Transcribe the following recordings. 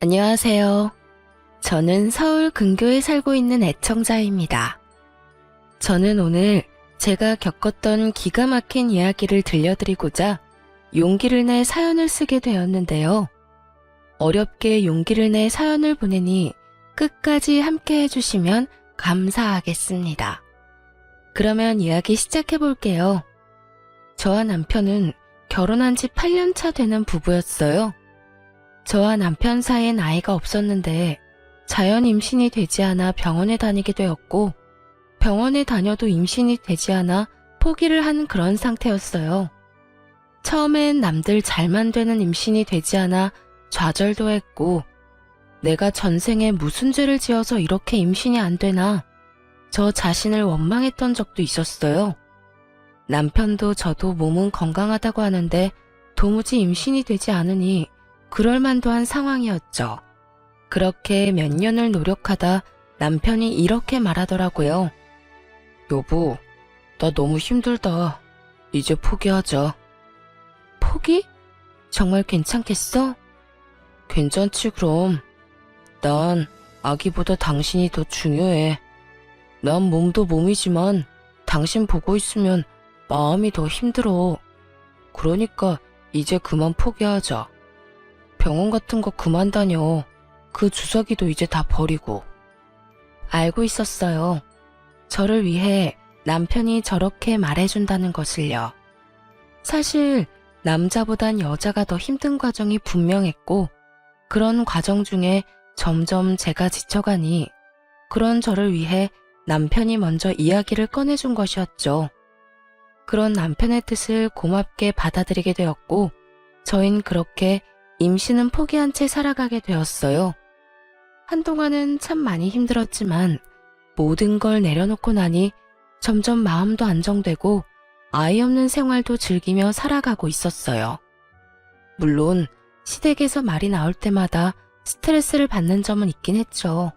안녕하세요. 저는 서울 근교에 살고 있는 애청자입니다. 저는 오늘 제가 겪었던 기가 막힌 이야기를 들려드리고자 용기를 내 사연을 쓰게 되었는데요. 어렵게 용기를 내 사연을 보내니 끝까지 함께 해주시면 감사하겠습니다. 그러면 이야기 시작해 볼게요. 저와 남편은 결혼한 지 8년 차 되는 부부였어요. 저와 남편 사이엔 아이가 없었는데 자연 임신이 되지 않아 병원에 다니게 되었고 병원에 다녀도 임신이 되지 않아 포기를 한 그런 상태였어요. 처음엔 남들 잘만 되는 임신이 되지 않아 좌절도 했고 내가 전생에 무슨 죄를 지어서 이렇게 임신이 안 되나 저 자신을 원망했던 적도 있었어요. 남편도 저도 몸은 건강하다고 하는데 도무지 임신이 되지 않으니 그럴 만도 한 상황이었죠. 그렇게 몇 년을 노력하다 남편이 이렇게 말하더라고요. 여보, 나 너무 힘들다. 이제 포기하자. 포기? 정말 괜찮겠어? 괜찮지 그럼. 난 아기보다 당신이 더 중요해. 난 몸도 몸이지만 당신 보고 있으면 마음이 더 힘들어. 그러니까 이제 그만 포기하자. 병원 같은 거 그만 다녀. 그 주사기도 이제 다 버리고. 알고 있었어요. 저를 위해 남편이 저렇게 말해준다는 것을요. 사실 남자보단 여자가 더 힘든 과정이 분명했고 그런 과정 중에 점점 제가 지쳐가니 그런 저를 위해 남편이 먼저 이야기를 꺼내준 것이었죠. 그런 남편의 뜻을 고맙게 받아들이게 되었고 저흰 그렇게 임신은 포기한 채 살아가게 되었어요. 한동안은 참 많이 힘들었지만 모든 걸 내려놓고 나니 점점 마음도 안정되고 아이 없는 생활도 즐기며 살아가고 있었어요. 물론 시댁에서 말이 나올 때마다 스트레스를 받는 점은 있긴 했죠.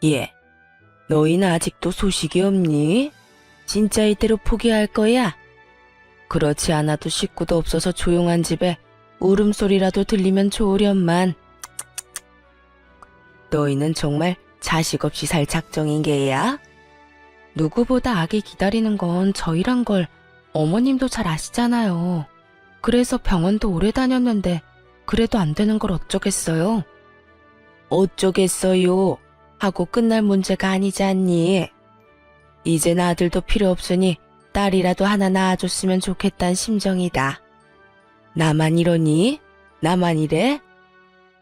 예, 너희는 아직도 소식이 없니? 진짜 이대로 포기할 거야? 그렇지 않아도 식구도 없어서 조용한 집에 울음소리라도 들리면 좋으련만. 너희는 정말 자식 없이 살 작정인 게야? 누구보다 아기 기다리는 건 저희란 걸 어머님도 잘 아시잖아요. 그래서 병원도 오래 다녔는데 그래도 안 되는 걸 어쩌겠어요? 어쩌겠어요? 하고 끝날 문제가 아니지 않니? 이젠 아들도 필요 없으니 딸이라도 하나 낳아줬으면 좋겠단 심정이다. 나만 이러니? 나만 이래?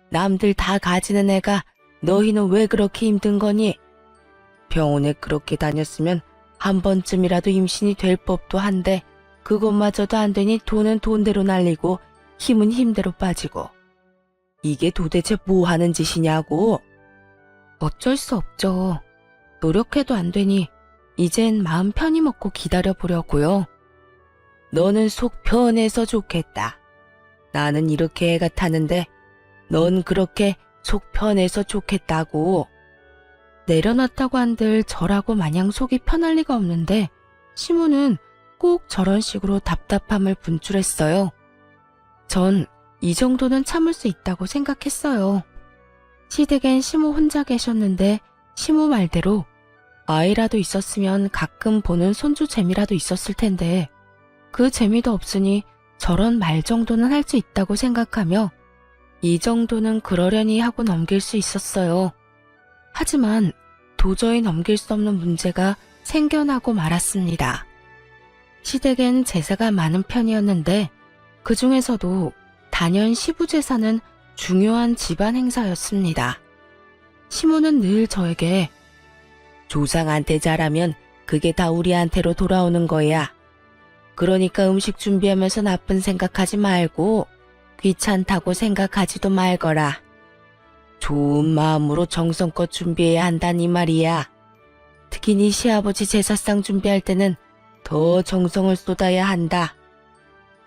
남들 다 가지는 애가 너희는 왜 그렇게 힘든 거니? 병원에 그렇게 다녔으면 한 번쯤이라도 임신이 될 법도 한데 그것마저도 안 되니 돈은 돈대로 날리고 힘은 힘대로 빠지고. 이게 도대체 뭐 하는 짓이냐고? 어쩔 수 없죠. 노력해도 안 되니 이젠 마음 편히 먹고 기다려보려고요. 너는 속 편해서 좋겠다. 나는 이렇게 애가 타는데 넌 그렇게 속 편해서 좋겠다고. 내려놨다고 한들 저라고 마냥 속이 편할 리가 없는데 시무는 꼭 저런 식으로 답답함을 분출했어요. 전 이 정도는 참을 수 있다고 생각했어요. 시댁엔 시무 혼자 계셨는데 시무 말대로 아이라도 있었으면 가끔 보는 손주 재미라도 있었을 텐데 그 재미도 없으니 저런 말 정도는 할 수 있다고 생각하며 이 정도는 그러려니 하고 넘길 수 있었어요. 하지만 도저히 넘길 수 없는 문제가 생겨나고 말았습니다. 시댁엔 제사가 많은 편이었는데 그 중에서도 단연 시부제사는 중요한 집안 행사였습니다. 시모는 늘 저에게 조상한테 잘하면 그게 다 우리한테로 돌아오는 거야. 그러니까 음식 준비하면서 나쁜 생각하지 말고 귀찮다고 생각하지도 말거라. 좋은 마음으로 정성껏 준비해야 한다니 말이야. 특히 네 시아버지 제사상 준비할 때는 더 정성을 쏟아야 한다.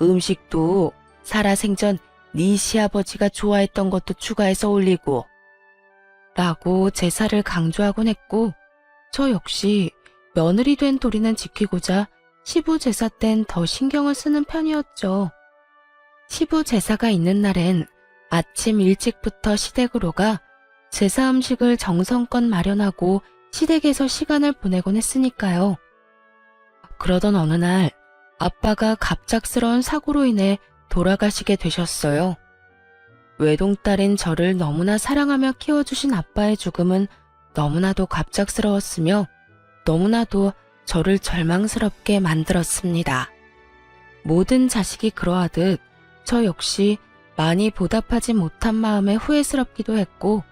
음식도 살아생전 네 시아버지가 좋아했던 것도 추가해서 올리고 라고 제사를 강조하곤 했고 저 역시 며느리 된 도리는 지키고자 시부 제사 땐 더 신경을 쓰는 편이었죠. 시부 제사가 있는 날엔 아침 일찍부터 시댁으로 가 제사 음식을 정성껏 마련하고 시댁에서 시간을 보내곤 했으니까요. 그러던 어느 날 아빠가 갑작스러운 사고로 인해 돌아가시게 되셨어요. 외동딸인 저를 너무나 사랑하며 키워주신 아빠의 죽음은 너무나도 갑작스러웠으며 너무나도 저를 절망스럽게 만들었습니다. 모든 자식이 그러하듯 저 역시 많이 보답하지 못한 마음에 후회스럽기도 했고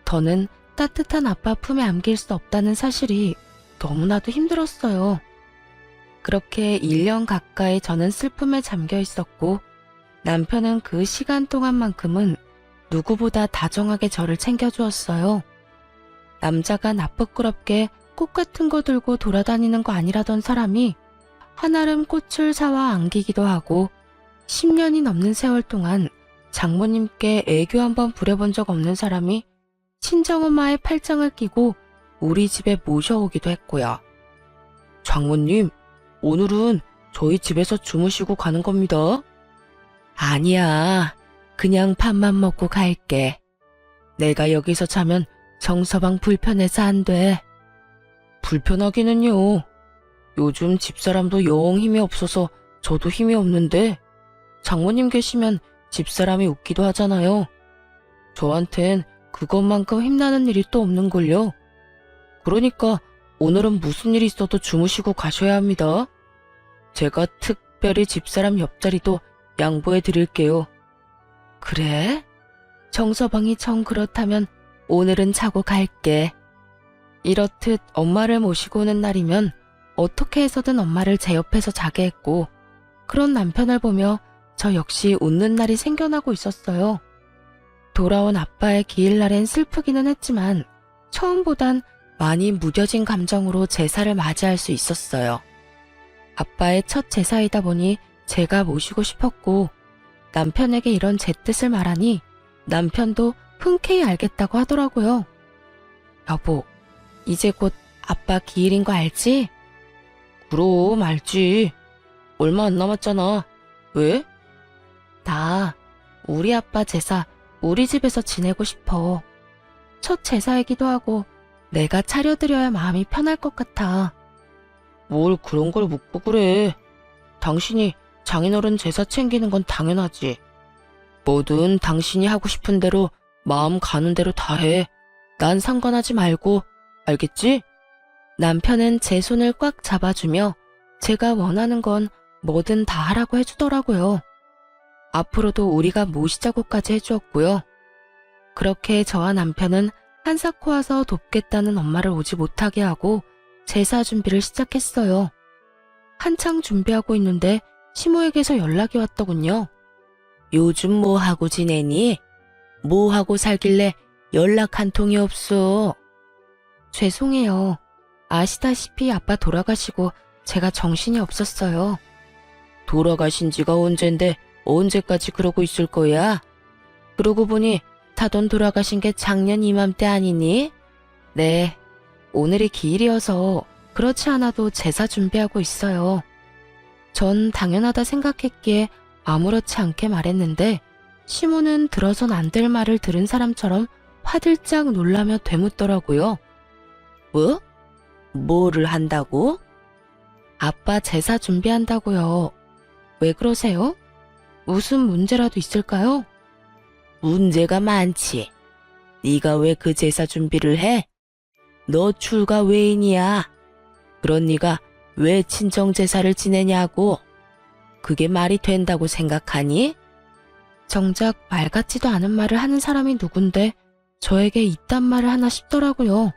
더는 따뜻한 아빠 품에 안길 수 없다는 사실이 너무나도 힘들었어요. 그렇게 1년 가까이 저는 슬픔에 잠겨 있었고 남편은 그 시간 동안만큼은 누구보다 다정하게 저를 챙겨주었어요. 남자가 나쁘끄럽게 꽃 같은 거 들고 돌아다니는 거 아니라던 사람이 한아름 꽃을 사와 안기기도 하고 10년이 넘는 세월 동안 장모님께 애교 한번 부려본 적 없는 사람이 친정엄마의 팔짱을 끼고 우리 집에 모셔오기도 했고요. 장모님, 오늘은 저희 집에서 주무시고 가는 겁니다. 아니야, 그냥 밥만 먹고 갈게. 내가 여기서 자면 정서방 불편해서 안 돼. 불편하기는요. 요즘 집사람도 영 힘이 없어서 저도 힘이 없는데 장모님 계시면 집사람이 웃기도 하잖아요. 저한텐 그것만큼 힘나는 일이 또 없는걸요. 그러니까 오늘은 무슨 일이 있어도 주무시고 가셔야 합니다. 제가 특별히 집사람 옆자리도 양보해 드릴게요. 그래? 정서방이 정 그렇다면 오늘은 자고 갈게. 이렇듯 엄마를 모시고 오는 날이면 어떻게 해서든 엄마를 제 옆에서 자게 했고 그런 남편을 보며 저 역시 웃는 날이 생겨나고 있었어요. 돌아온 아빠의 기일날엔 슬프기는 했지만 처음보단 많이 무뎌진 감정으로 제사를 맞이할 수 있었어요. 아빠의 첫 제사이다 보니 제가 모시고 싶었고 남편에게 이런 제 뜻을 말하니 남편도 흔쾌히 알겠다고 하더라고요. 여보, 이제 곧 아빠 기일인 거 알지? 그럼 알지. 얼마 안 남았잖아. 왜? 나 우리 아빠 제사 우리 집에서 지내고 싶어. 첫 제사이기도 하고 내가 차려드려야 마음이 편할 것 같아. 뭘 그런 걸 묻고 그래. 당신이 장인어른 제사 챙기는 건 당연하지. 뭐든 당신이 하고 싶은 대로 마음 가는 대로 다 해. 난 상관하지 말고, 알겠지? 남편은 제 손을 꽉 잡아주며 제가 원하는 건 뭐든 다 하라고 해주더라고요. 앞으로도 우리가 모시자고까지 해주었고요. 그렇게 저와 남편은 한사코 와서 돕겠다는 엄마를 오지 못하게 하고 제사 준비를 시작했어요. 한창 준비하고 있는데 시모에게서 연락이 왔더군요. 요즘 뭐 하고 지내니? 뭐 하고 살길래 연락 한 통이 없어? 죄송해요. 아시다시피 아빠 돌아가시고 제가 정신이 없었어요. 돌아가신 지가 언젠데 언제까지 그러고 있을 거야? 그러고 보니 타돈 돌아가신 게 작년 이맘때 아니니? 네, 오늘이 기일이어서 그렇지 않아도 제사 준비하고 있어요. 전 당연하다 생각했기에 아무렇지 않게 말했는데 시모는 들어선 안 될 말을 들은 사람처럼 화들짝 놀라며 되묻더라고요. 뭐? 뭐를 한다고? 아빠 제사 준비한다고요. 왜 그러세요? 무슨 문제라도 있을까요? 문제가 많지. 네가 왜 그 제사 준비를 해? 너 출가 외인이야. 그런 네가 왜 친정 제사를 지내냐고. 그게 말이 된다고 생각하니? 정작 말 같지도 않은 말을 하는 사람이 누군데 저에게 이딴 말을 하나 싶더라고요.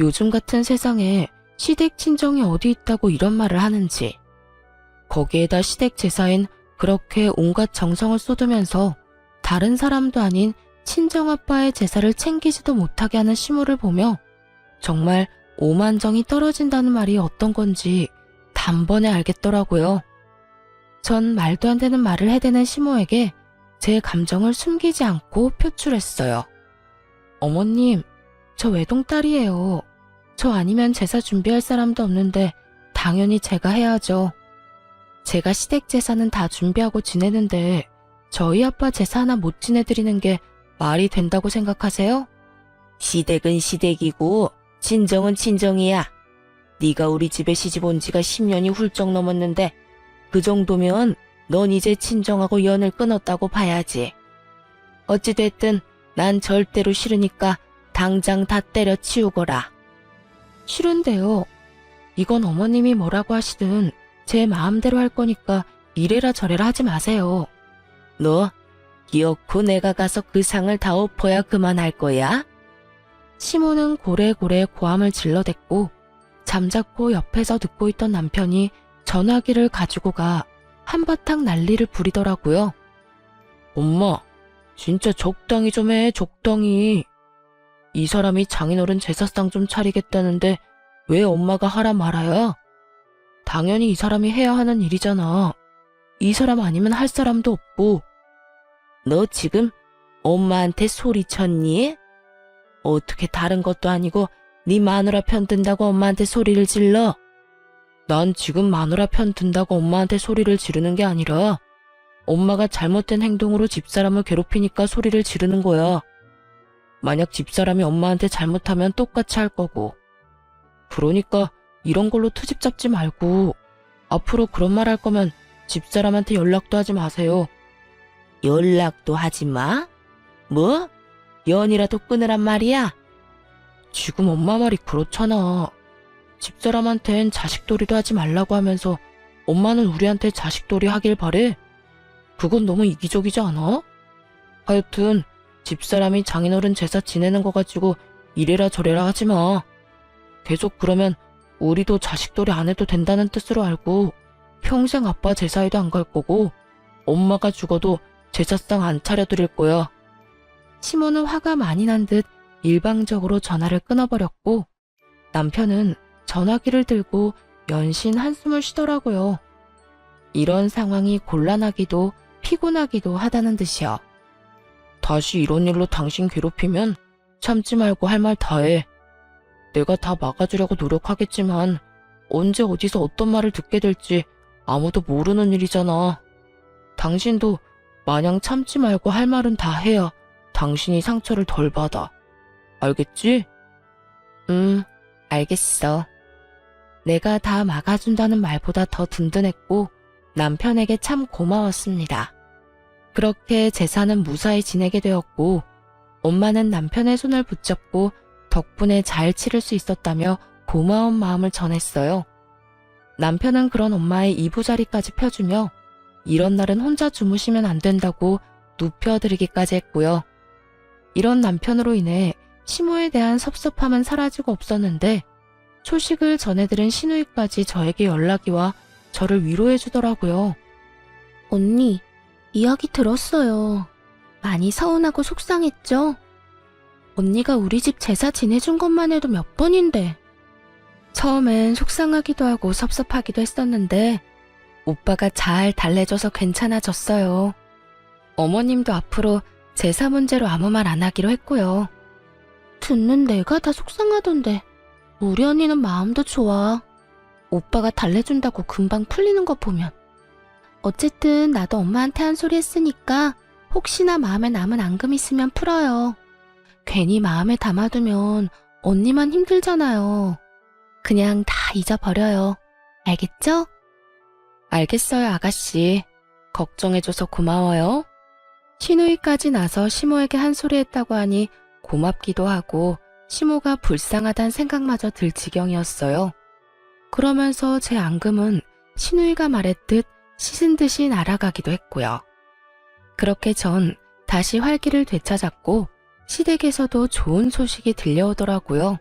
요즘 같은 세상에 시댁 친정이 어디 있다고 이런 말을 하는지. 거기에다 시댁 제사엔 그렇게 온갖 정성을 쏟으면서 다른 사람도 아닌 친정아빠의 제사를 챙기지도 못하게 하는 시모를 보며 정말 오만정이 떨어진다는 말이 어떤 건지 단번에 알겠더라고요. 전 말도 안 되는 말을 해대는 시모에게 제 감정을 숨기지 않고 표출했어요. 어머님, 저 외동딸이에요. 저 아니면 제사 준비할 사람도 없는데 당연히 제가 해야죠. 제가 시댁 제사는 다 준비하고 지내는데 저희 아빠 제사 하나 못 지내드리는 게 말이 된다고 생각하세요? 시댁은 시댁이고 친정은 친정이야. 네가 우리 집에 시집 온 지가 10년이 훌쩍 넘었는데 그 정도면 넌 이제 친정하고 연을 끊었다고 봐야지. 어찌됐든 난 절대로 싫으니까 당장 다 때려치우거라. 싫은데요. 이건 어머님이 뭐라고 하시든 제 마음대로 할 거니까 이래라 저래라 하지 마세요. 너 기어코 내가 가서 그 상을 다 엎어야 그만할 거야? 시모는 고래고래 고함을 질러댔고 잠자코 옆에서 듣고 있던 남편이 전화기를 가지고 가 한바탕 난리를 부리더라고요. 엄마, 진짜 적당히 좀 해, 적당히. 이 사람이 장인어른 제사상 좀 차리겠다는데 왜 엄마가 하라 말아야? 당연히 이 사람이 해야 하는 일이잖아. 이 사람 아니면 할 사람도 없고. 너 지금 엄마한테 소리쳤니? 어떻게 다른 것도 아니고 네 마누라 편 든다고 엄마한테 소리를 질러? 난 지금 마누라 편 든다고 엄마한테 소리를 지르는 게 아니라 엄마가 잘못된 행동으로 집사람을 괴롭히니까 소리를 지르는 거야. 만약 집사람이 엄마한테 잘못하면 똑같이 할 거고. 그러니까 이런 걸로 트집 잡지 말고 앞으로 그런 말 할 거면 집사람한테 연락도 하지 마세요. 연락도 하지 마? 뭐? 연이라도 끊으란 말이야? 지금 엄마 말이 그렇잖아. 집사람한텐 자식돌이도 하지 말라고 하면서 엄마는 우리한테 자식돌이 하길 바래? 그건 너무 이기적이지 않아? 하여튼 집사람이 장인어른 제사 지내는 거 가지고 이래라 저래라 하지 마. 계속 그러면 우리도 자식돌이 안 해도 된다는 뜻으로 알고 평생 아빠 제사에도 안 갈 거고 엄마가 죽어도 제사상 안 차려드릴 거야. 시모는 화가 많이 난 듯 일방적으로 전화를 끊어버렸고 남편은 전화기를 들고 연신 한숨을 쉬더라고요. 이런 상황이 곤란하기도 피곤하기도 하다는 듯이요. 다시 이런 일로 당신 괴롭히면 참지 말고 할 말 다 해. 내가 다 막아주려고 노력하겠지만 언제 어디서 어떤 말을 듣게 될지 아무도 모르는 일이잖아. 당신도 마냥 참지 말고 할 말은 다 해야 당신이 상처를 덜 받아. 알겠지? 알겠어. 내가 다 막아준다는 말보다 더 든든했고 남편에게 참 고마웠습니다. 그렇게 제사는 무사히 지내게 되었고 엄마는 남편의 손을 붙잡고 덕분에 잘 치를 수 있었다며 고마운 마음을 전했어요. 남편은 그런 엄마의 이부자리까지 펴주며 이런 날은 혼자 주무시면 안 된다고 눕혀드리기까지 했고요. 이런 남편으로 인해 시모에 대한 섭섭함은 사라지고 없었는데 소식을 전해들은 시누이까지 저에게 연락이 와 저를 위로해 주더라고요. 언니, 이야기 들었어요. 많이 서운하고 속상했죠? 언니가 우리 집 제사 지내준 것만 해도 몇 번인데. 처음엔 속상하기도 하고 섭섭하기도 했었는데 오빠가 잘 달래줘서 괜찮아졌어요. 어머님도 앞으로 제사 문제로 아무 말 안 하기로 했고요. 듣는 내가 다 속상하던데 우리 언니는 마음도 좋아. 오빠가 달래준다고 금방 풀리는 거 보면. 어쨌든 나도 엄마한테 한 소리 했으니까 혹시나 마음에 남은 앙금 있으면 풀어요. 괜히 마음에 담아두면 언니만 힘들잖아요. 그냥 다 잊어버려요. 알겠죠? 알겠어요, 아가씨. 걱정해줘서 고마워요. 시누이까지 나서 시모에게 한 소리 했다고 하니 고맙기도 하고 시모가 불쌍하단 생각마저 들 지경이었어요. 그러면서 제 앙금은 시누이가 말했듯 씻은 듯이 날아가기도 했고요. 그렇게 전 다시 활기를 되찾았고 시댁에서도 좋은 소식이 들려오더라고요.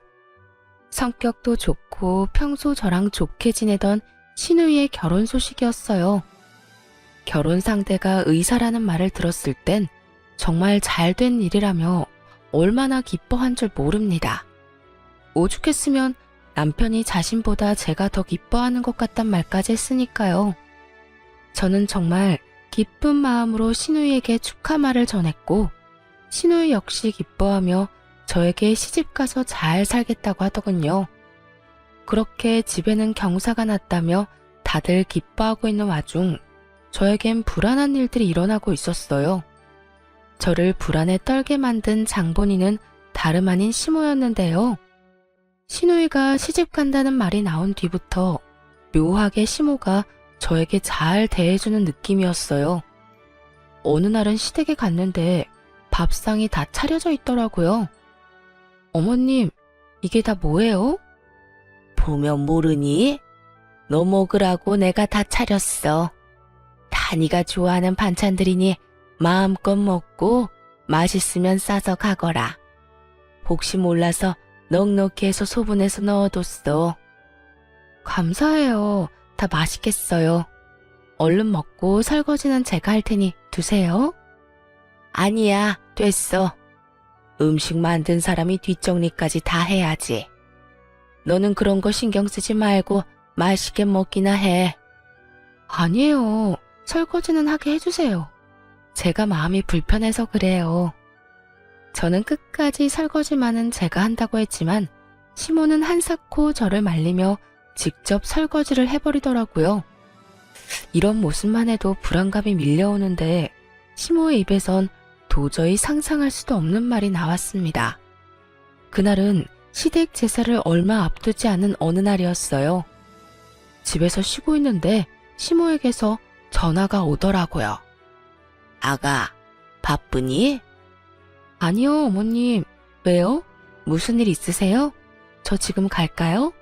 성격도 좋고 평소 저랑 좋게 지내던 시누이의 결혼 소식이었어요. 결혼 상대가 의사라는 말을 들었을 땐 정말 잘된 일이라며 얼마나 기뻐한 줄 모릅니다. 오죽했으면 남편이 자신보다 제가 더 기뻐하는 것 같단 말까지 했으니까요. 저는 정말 기쁜 마음으로 시누이에게 축하 말을 전했고 시누이 역시 기뻐하며 저에게 시집가서 잘 살겠다고 하더군요. 그렇게 집에는 경사가 났다며 다들 기뻐하고 있는 와중 저에겐 불안한 일들이 일어나고 있었어요. 저를 불안에 떨게 만든 장본인은 다름 아닌 시모였는데요. 시누이가 시집 간다는 말이 나온 뒤부터 묘하게 시모가 저에게 잘 대해주는 느낌이었어요. 어느 날은 시댁에 갔는데 밥상이 다 차려져 있더라고요. 어머님, 이게 다 뭐예요? 보면 모르니? 너 먹으라고 내가 다 차렸어. 다 네가 좋아하는 반찬들이니 마음껏 먹고 맛있으면 싸서 가거라. 혹시 몰라서 넉넉히 해서 소분해서 넣어뒀어. 감사해요. 다 맛있겠어요. 얼른 먹고 설거지는 제가 할 테니 두세요. 아니야, 됐어. 음식 만든 사람이 뒷정리까지 다 해야지. 너는 그런 거 신경 쓰지 말고 맛있게 먹기나 해. 아니에요. 설거지는 하게 해주세요. 제가 마음이 불편해서 그래요. 저는 끝까지 설거지만은 제가 한다고 했지만 시모는 한사코 저를 말리며 직접 설거지를 해버리더라고요. 이런 모습만 해도 불안감이 밀려오는데 시모의 입에선 도저히 상상할 수도 없는 말이 나왔습니다. 그날은 시댁 제사를 얼마 앞두지 않은 어느 날이었어요. 집에서 쉬고 있는데 시모에게서 전화가 오더라고요. 아가, 바쁘니? 아니요, 어머님. 왜요? 무슨 일 있으세요? 저 지금 갈까요?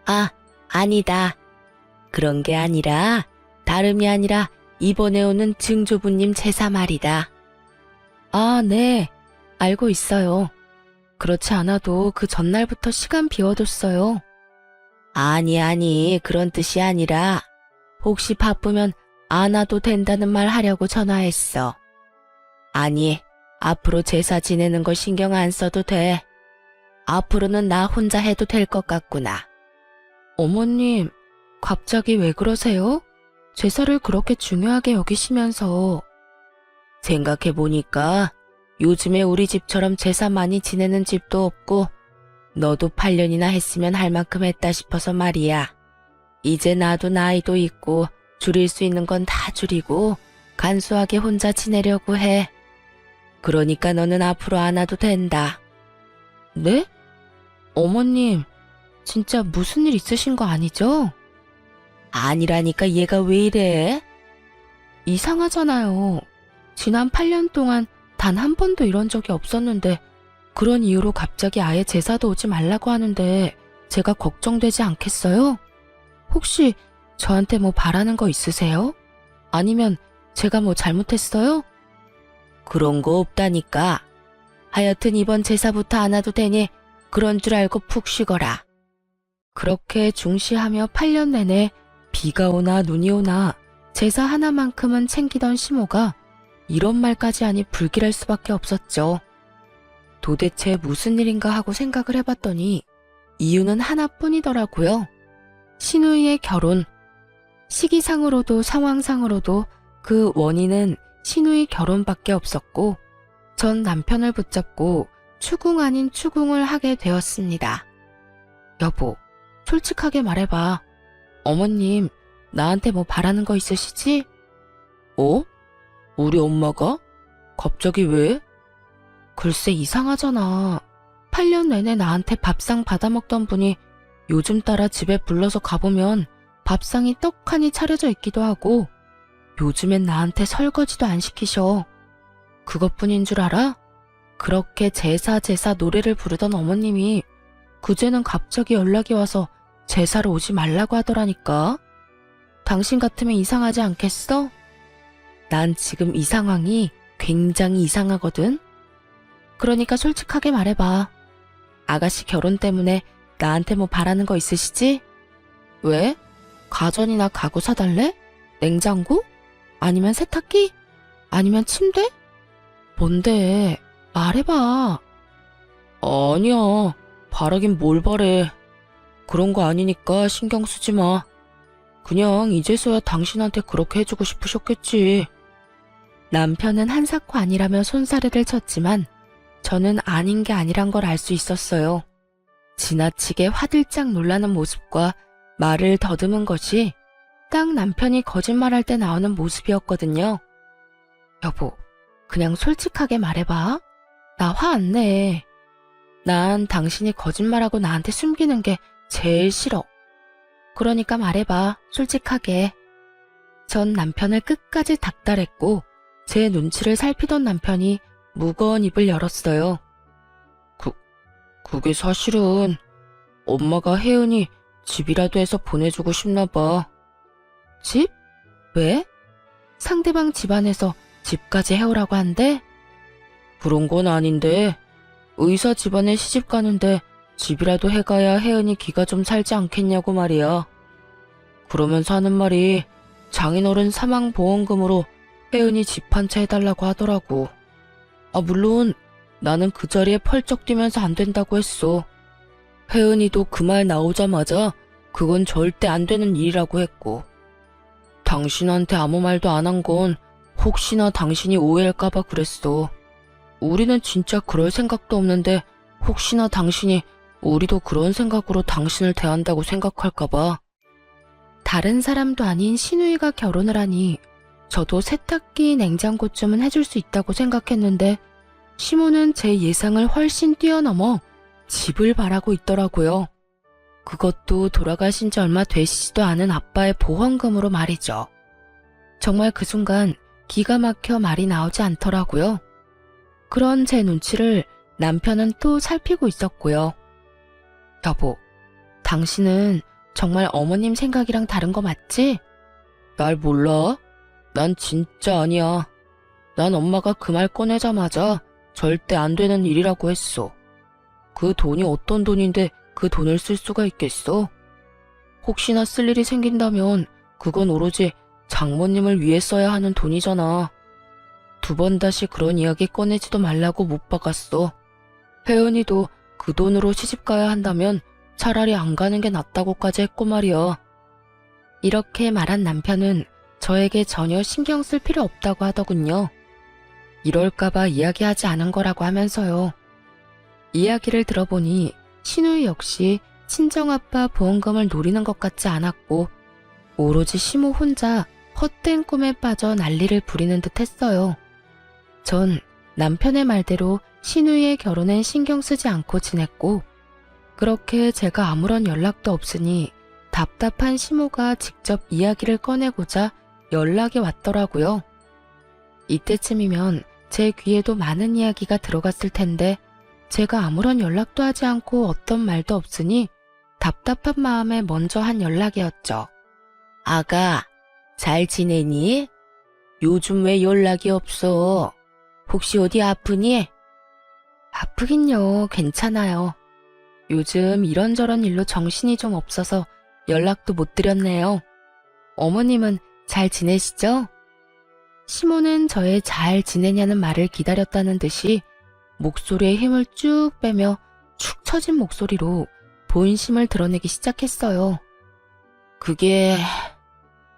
아, 아니다. 그런 게 아니라 다름이 아니라 이번에 오는 증조부님 제사 말이다. 아, 네. 알고 있어요. 그렇지 않아도 그 전날부터 시간 비워뒀어요. 아니, 그런 뜻이 아니라 혹시 바쁘면 안 와도 된다는 말 하려고 전화했어. 아니, 앞으로 제사 지내는 거 신경 안 써도 돼. 앞으로는 나 혼자 해도 될 것 같구나. 어머님, 갑자기 왜 그러세요? 제사를 그렇게 중요하게 여기시면서. 생각해보니까 요즘에 우리 집처럼 제사 많이 지내는 집도 없고 너도 8년이나 했으면 할 만큼 했다 싶어서 말이야. 이제 나도 나이도 있고 줄일 수 있는 건 다 줄이고 간소하게 혼자 지내려고 해. 그러니까 너는 앞으로 안 와도 된다. 네? 어머님, 진짜 무슨 일 있으신 거 아니죠? 아니라니까 얘가 왜 이래? 이상하잖아요. 지난 8년 동안 단 한 번도 이런 적이 없었는데 그런 이유로 갑자기 아예 제사도 오지 말라고 하는데 제가 걱정되지 않겠어요? 혹시 저한테 뭐 바라는 거 있으세요? 아니면 제가 뭐 잘못했어요? 그런 거 없다니까. 하여튼 이번 제사부터 안 와도 되니 그런 줄 알고 푹 쉬거라. 그렇게 중시하며 8년 내내 비가 오나 눈이 오나 제사 하나만큼은 챙기던 시모가 이런 말까지 하니 불길할 수밖에 없었죠. 도대체 무슨 일인가 하고 생각을 해봤더니 이유는 하나뿐이더라고요. 시누이의 결혼. 시기상으로도 상황상으로도 그 원인은 시누이 결혼밖에 없었고 전 남편을 붙잡고 추궁 아닌 추궁을 하게 되었습니다. 여보, 솔직하게 말해봐. 어머님, 나한테 뭐 바라는 거 있으시지? 어? 우리 엄마가? 갑자기 왜? 글쎄 이상하잖아. 8년 내내 나한테 밥상 받아먹던 분이 요즘 따라 집에 불러서 가보면 밥상이 떡하니 차려져 있기도 하고 요즘엔 나한테 설거지도 안 시키셔. 그것뿐인 줄 알아? 그렇게 제사 노래를 부르던 어머님이 그제는 갑자기 연락이 와서 제사를 오지 말라고 하더라니까. 당신 같으면 이상하지 않겠어? 난 지금 이 상황이 굉장히 이상하거든. 그러니까 솔직하게 말해봐. 아가씨 결혼 때문에 나한테 뭐 바라는 거 있으시지? 왜? 가전이나 가구 사달래? 냉장고? 아니면 세탁기? 아니면 침대? 뭔데? 말해봐. 아니야. 바라긴 뭘 바래. 그런 거 아니니까 신경 쓰지 마. 그냥 이제서야 당신한테 그렇게 해주고 싶으셨겠지. 남편은 한사코 아니라며 손사래를 쳤지만 저는 아닌 게 아니란 걸 알 수 있었어요. 지나치게 화들짝 놀라는 모습과 말을 더듬은 것이 딱 남편이 거짓말할 때 나오는 모습이었거든요. 여보, 그냥 솔직하게 말해봐. 나 화 안 내. 난 당신이 거짓말하고 나한테 숨기는 게 제일 싫어. 그러니까 말해봐, 솔직하게. 전 남편을 끝까지 닥달했고 제 눈치를 살피던 남편이 무거운 입을 열었어요. 그게 사실은 엄마가 혜은이 집이라도 해서 보내주고 싶나 봐. 집? 왜? 상대방 집안에서 집까지 해오라고 한대? 그런 건 아닌데 의사 집안에 시집 가는데 집이라도 해가야 혜은이 기가 좀 살지 않겠냐고 말이야. 그러면서 하는 말이 장인어른 사망보험금으로 혜은이 집 한 채 해달라고 하더라고. 물론 나는 그 자리에 펄쩍 뛰면서 안 된다고 했어. 혜은이도 그 말 나오자마자 그건 절대 안 되는 일이라고 했고. 당신한테 아무 말도 안 한 건 혹시나 당신이 오해할까봐 그랬어. 우리는 진짜 그럴 생각도 없는데 혹시나 당신이 우리도 그런 생각으로 당신을 대한다고 생각할까봐. 다른 사람도 아닌 시누이가 결혼을 하니 저도 세탁기, 냉장고쯤은 해줄 수 있다고 생각했는데 시모는 제 예상을 훨씬 뛰어넘어 집을 바라고 있더라고요. 그것도 돌아가신 지 얼마 되시지도 않은 아빠의 보험금으로 말이죠. 정말 그 순간 기가 막혀 말이 나오지 않더라고요. 그런 제 눈치를 남편은 또 살피고 있었고요. 여보, 당신은 정말 어머님 생각이랑 다른 거 맞지? 날 몰라? 난 진짜 아니야. 난 엄마가 그 말 꺼내자마자 절대 안 되는 일이라고 했어. 그 돈이 어떤 돈인데 그 돈을 쓸 수가 있겠어? 혹시나 쓸 일이 생긴다면 그건 오로지 장모님을 위해 써야 하는 돈이잖아. 두 번 다시 그런 이야기 꺼내지도 말라고 못 박았어. 혜은이도 그 돈으로 시집가야 한다면 차라리 안 가는 게 낫다고까지 했고 말이야. 이렇게 말한 남편은 저에게 전혀 신경 쓸 필요 없다고 하더군요. 이럴까봐 이야기하지 않은 거라고 하면서요. 이야기를 들어보니 시누이 역시 친정아빠 보험금을 노리는 것 같지 않았고 오로지 시모 혼자 헛된 꿈에 빠져 난리를 부리는 듯 했어요. 전 남편의 말대로 시누이의 결혼엔 신경 쓰지 않고 지냈고 그렇게 제가 아무런 연락도 없으니 답답한 시모가 직접 이야기를 꺼내고자 연락이 왔더라고요. 이때쯤이면 제 귀에도 많은 이야기가 들어갔을 텐데 제가 아무런 연락도 하지 않고 어떤 말도 없으니 답답한 마음에 먼저 한 연락이었죠. 아가, 잘 지내니? 요즘 왜 연락이 없어? 혹시 어디 아프니? 아프긴요, 괜찮아요. 요즘 이런저런 일로 정신이 좀 없어서 연락도 못 드렸네요. 어머님은 잘 지내시죠? 시모는 저의 잘 지내냐는 말을 기다렸다는 듯이 목소리에 힘을 쭉 빼며 축 처진 목소리로 본심을 드러내기 시작했어요. 그게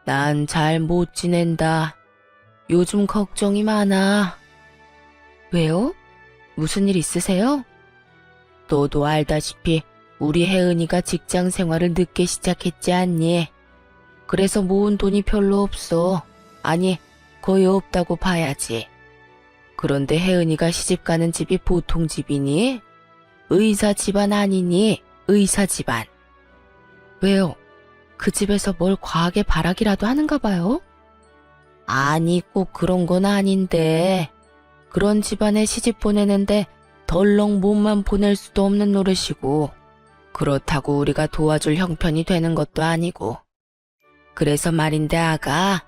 난 잘 못 지낸다. 요즘 걱정이 많아. 왜요? 무슨 일 있으세요? 너도 알다시피 우리 혜은이가 직장 생활을 늦게 시작했지 않니? 그래서 모은 돈이 별로 없어. 아니, 거의 없다고 봐야지. 그런데 혜은이가 시집가는 집이 보통 집이니? 의사 집안 아니니? 의사 집안. 왜요? 그 집에서 뭘 과하게 바라기라도 하는가 봐요? 아니, 꼭 그런 건 아닌데. 그런 집안에 시집 보내는데 덜렁 몸만 보낼 수도 없는 노릇이고 그렇다고 우리가 도와줄 형편이 되는 것도 아니고 그래서 말인데 아가,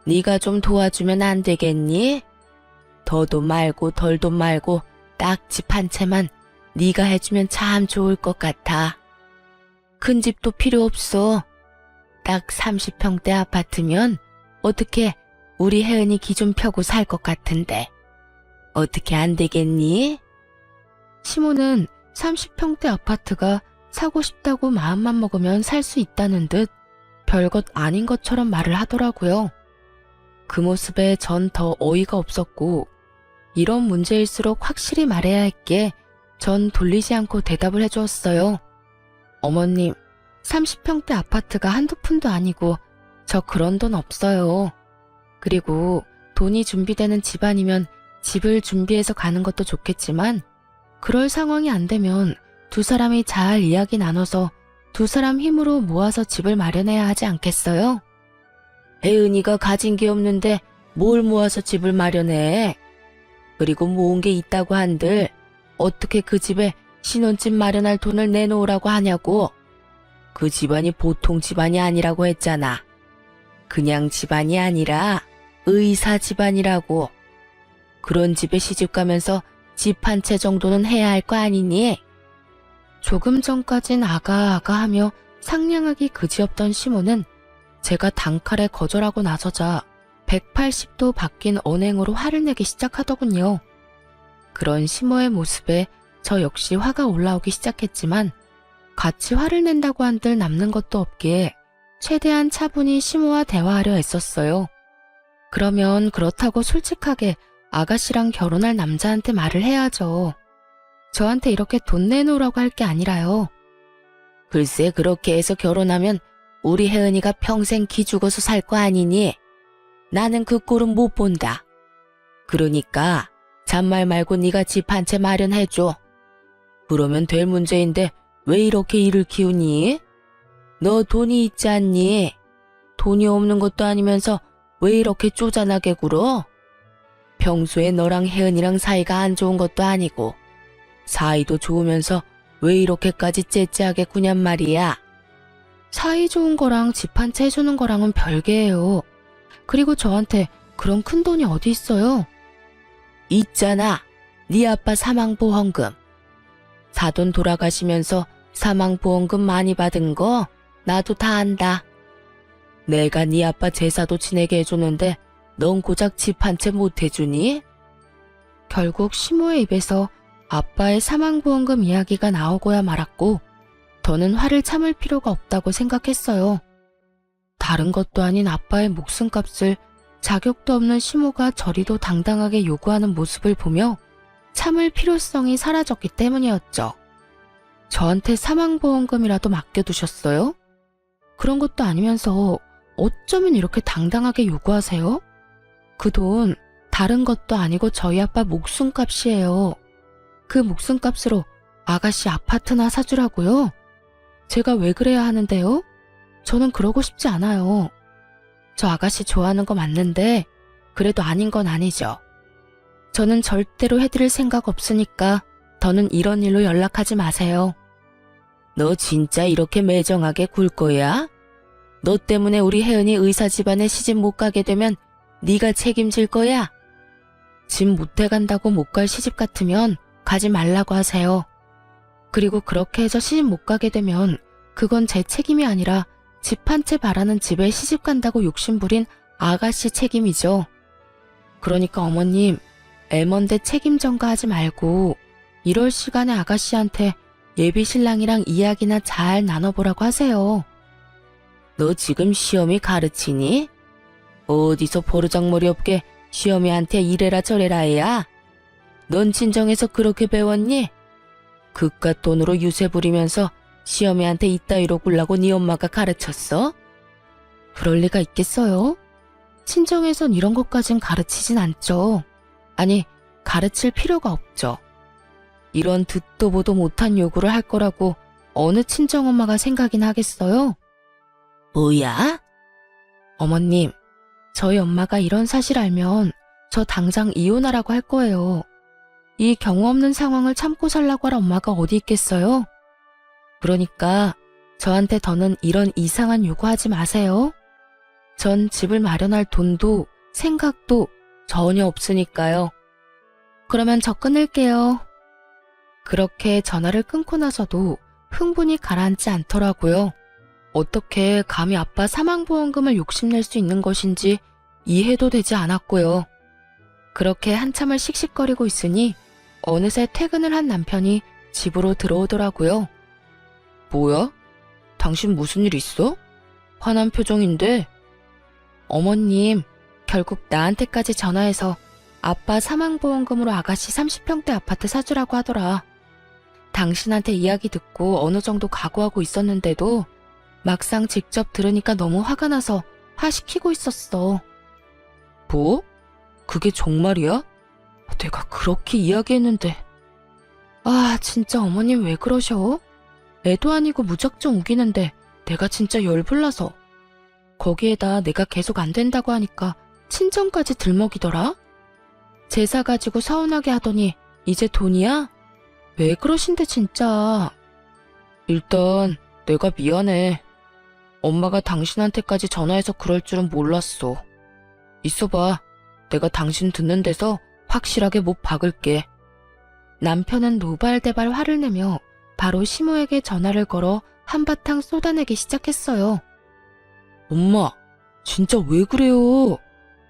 네가 좀 도와주면 안 되겠니? 더도 말고 덜도 말고 딱 집 한 채만 네가 해주면 참 좋을 것 같아. 큰 집도 필요 없어. 딱 30평대 아파트면 어떻게 우리 혜은이 기 좀 펴고 살 것 같은데 어떻게 안 되겠니? 시모는 30평대 아파트가 사고 싶다고 마음만 먹으면 살 수 있다는 듯 별것 아닌 것처럼 말을 하더라고요. 그 모습에 전 더 어이가 없었고 이런 문제일수록 확실히 말해야 했기에 전 돌리지 않고 대답을 해주었어요. 어머님, 30평대 아파트가 한두 푼도 아니고 저 그런 돈 없어요. 그리고 돈이 준비되는 집안이면 집을 준비해서 가는 것도 좋겠지만 그럴 상황이 안 되면 두 사람이 잘 이야기 나눠서 두 사람 힘으로 모아서 집을 마련해야 하지 않겠어요? 혜은이가 가진 게 없는데 뭘 모아서 집을 마련해? 그리고 모은 게 있다고 한들 어떻게 그 집에 신혼집 마련할 돈을 내놓으라고 하냐고. 그 집안이 보통 집안이 아니라고 했잖아. 그냥 집안이 아니라 의사 집안이라고. 그런 집에 시집 가면서 집 한 채 정도는 해야 할 거 아니니? 조금 전까진 아가 하며 상냥하기 그지없던 시모는 제가 단칼에 거절하고 나서자 180도 바뀐 언행으로 화를 내기 시작하더군요. 그런 시모의 모습에 저 역시 화가 올라오기 시작했지만 같이 화를 낸다고 한들 남는 것도 없기에 최대한 차분히 시모와 대화하려 애썼어요. 그러면 그렇다고 솔직하게 아가씨랑 결혼할 남자한테 말을 해야죠. 저한테 이렇게 돈 내놓으라고 할 게 아니라요. 글쎄 그렇게 해서 결혼하면 우리 혜은이가 평생 기죽어서 살 거 아니니? 나는 그 꼴은 못 본다. 그러니까 잔말 말고 네가 집 한 채 마련해줘. 그러면 될 문제인데 왜 이렇게 일을 키우니? 너 돈이 있지 않니? 돈이 없는 것도 아니면서 왜 이렇게 쪼잔하게 굴어? 평소에 너랑 혜은이랑 사이가 안 좋은 것도 아니고 사이도 좋으면서 왜 이렇게까지 째째하게 구냔 말이야. 사이 좋은 거랑 집 한 채 해주는 거랑은 별개예요. 그리고 저한테 그런 큰 돈이 어디 있어요? 있잖아. 네 아빠 사망보험금. 사돈 돌아가시면서 사망보험금 많이 받은 거 나도 다 안다. 내가 네 아빠 제사도 지내게 해주는데 넌 고작 집 한 채 못 해주니? 결국 시모의 입에서 아빠의 사망보험금 이야기가 나오고야 말았고 더는 화를 참을 필요가 없다고 생각했어요. 다른 것도 아닌 아빠의 목숨값을 자격도 없는 시모가 저리도 당당하게 요구하는 모습을 보며 참을 필요성이 사라졌기 때문이었죠. 저한테 사망보험금이라도 맡겨두셨어요? 그런 것도 아니면서 어쩌면 이렇게 당당하게 요구하세요? 그 돈 다른 것도 아니고 저희 아빠 목숨값이에요. 그 목숨값으로 아가씨 아파트나 사주라고요? 제가 왜 그래야 하는데요? 저는 그러고 싶지 않아요. 저 아가씨 좋아하는 거 맞는데 그래도 아닌 건 아니죠. 저는 절대로 해드릴 생각 없으니까 더는 이런 일로 연락하지 마세요. 너 진짜 이렇게 매정하게 굴 거야? 너 때문에 우리 혜은이 의사 집안에 시집 못 가게 되면 네가 책임질 거야? 집 못해간다고 못 갈 시집 같으면 가지 말라고 하세요. 그리고 그렇게 해서 시집 못 가게 되면 그건 제 책임이 아니라 집 한 채 바라는 집에 시집 간다고 욕심부린 아가씨 책임이죠. 그러니까 어머님, 애먼데 책임 전가하지 말고 이럴 시간에 아가씨한테 예비 신랑이랑 이야기나 잘 나눠보라고 하세요. 너 지금 시험이 가르치니? 어디서 버르장머리 없게 시어미한테 이래라 저래라 해야? 넌 친정에서 그렇게 배웠니? 그깟 돈으로 유세 부리면서 시어미한테 이따위로 굴라고 네 엄마가 가르쳤어? 그럴 리가 있겠어요? 친정에선 이런 것까진 가르치진 않죠. 아니, 가르칠 필요가 없죠. 이런 듣도 보도 못한 요구를 할 거라고 어느 친정엄마가 생각이나 하겠어요? 뭐야? 어머님, 저희 엄마가 이런 사실 알면 저 당장 이혼하라고 할 거예요. 이 경우 없는 상황을 참고 살라고 할 엄마가 어디 있겠어요? 그러니까 저한테 더는 이런 이상한 요구하지 마세요. 전 집을 마련할 돈도 생각도 전혀 없으니까요. 그러면 저 끊을게요. 그렇게 전화를 끊고 나서도 흥분이 가라앉지 않더라고요. 어떻게 감히 아빠 사망보험금을 욕심낼 수 있는 것인지 이해도 되지 않았고요. 그렇게 한참을 씩씩거리고 있으니 어느새 퇴근을 한 남편이 집으로 들어오더라고요. 뭐야? 당신 무슨 일 있어? 화난 표정인데. 어머님, 결국 나한테까지 전화해서 아빠 사망보험금으로 아가씨 30평대 아파트 사주라고 하더라. 당신한테 이야기 듣고 어느 정도 각오하고 있었는데도 막상 직접 들으니까 너무 화가 나서 시키고 있었어. 뭐? 그게 정말이야? 내가 그렇게 이야기했는데. 아, 진짜 어머님 왜 그러셔? 애도 아니고 무작정 우기는데 내가 진짜 열불나서. 거기에다 내가 계속 안 된다고 하니까 친정까지 들먹이더라? 제사 가지고 서운하게 하더니 이제 돈이야? 왜 그러신데 진짜. 일단 내가 미안해. 엄마가 당신한테까지 전화해서 그럴 줄은 몰랐어. 있어봐. 내가 당신 듣는 데서 확실하게 못 박을게. 남편은 노발대발 화를 내며 바로 시모에게 전화를 걸어 한바탕 쏟아내기 시작했어요. 엄마, 진짜 왜 그래요?